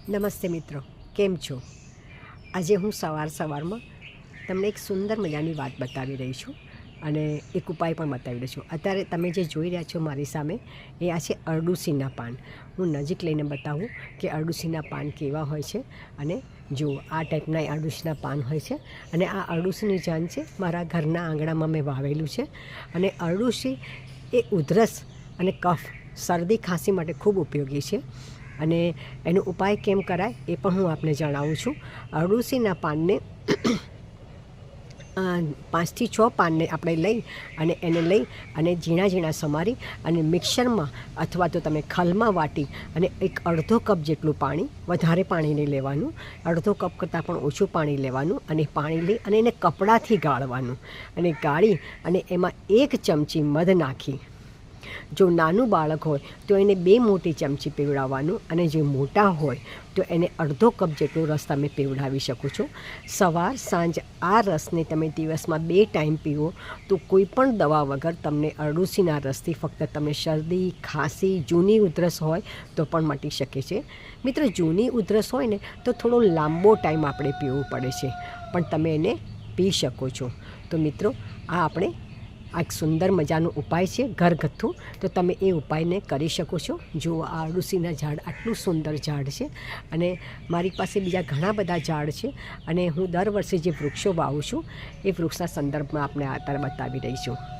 નમસ્તે મિત્રો, કેમ છો? આજે હું સવારમાં તમને એક સુંદર મજાની વાત બતાવી રહી છું અને એક ઉપાય પણ બતાવી રહી છું. અત્યારે તમે જે જોઈ રહ્યા છો મારી સામે એ આ છે અરડુસીના પાન. હું નજીક લઈને બતાવું કે અરડુસીના પાન કેવા હોય છે. અને જુઓ, આ ટાઈપના અરડુસીના પાન હોય છે. અને આ અરડુસીની જાન છે મારા ઘરના આંગણામાં મેં વાવેલું છે. અને અરડુસી એ ઉધરસ અને કફ, શરદી ખાંસી માટે ખૂબ ઉપયોગી છે. અને એનો ઉપાય કેમ કરાય એ પણ હું આપને જણાવું છું. અરડુસીના પાનને 5 થી 6 પાનને આપણે લઈ અને ઝીણા ઝીણા સમારી અને મિક્સરમાં અથવા તો તમે ખલમાં વાટી અને એક અડધો કપ જેટલું પાણી, વધારે પાણી નહીં લેવાનું, અડધો કપ કરતાં પણ ઓછું પાણી લેવાનું. અને પાણી લઈ અને એને કપડાથી ગાળવાનું. અને ગાળી અને એમાં 1 ચમચી મધ નાખી, જો નાનું બાળક હોય તો એને 2 મોટી ચમચી પીવડાવવાનું. અને જે મોટા હોય તો એને અડધો કપ જેટલો રસ તમે પીવડાવી શકો છો. સવાર સાંજ આ રસને તમે દિવસમાં 2 ટાઈમ પીવો તો કોઈ પણ દવા વગર તમને અરડુસીના રસથી ફક્ત તમને શરદી, ખાંસી, જૂની ઉધરસ હોય તો પણ મટી શકે છે. મિત્રો, જૂની ઉધરસ હોય ને તો થોડો લાંબો ટાઈમ આપણે પીવું પડે છે, પણ તમે એને પી શકો છો. તો મિત્રો, આ એક સુંદર મજાનો ઉપાય છે ઘરગથ્થુ. તો તમે એ ઉપાયને કરી શકો છો. જુઓ, આ અરડુસીના ઝાડ આટલું સુંદર ઝાડ છે. અને મારી પાસે બીજા ઘણા બધા ઝાડ છે. અને હું દર વર્ષે જે વૃક્ષો વાવું છું એ વૃક્ષના સંદર્ભમાં આપણે અત્યારે બતાવી રહી છું.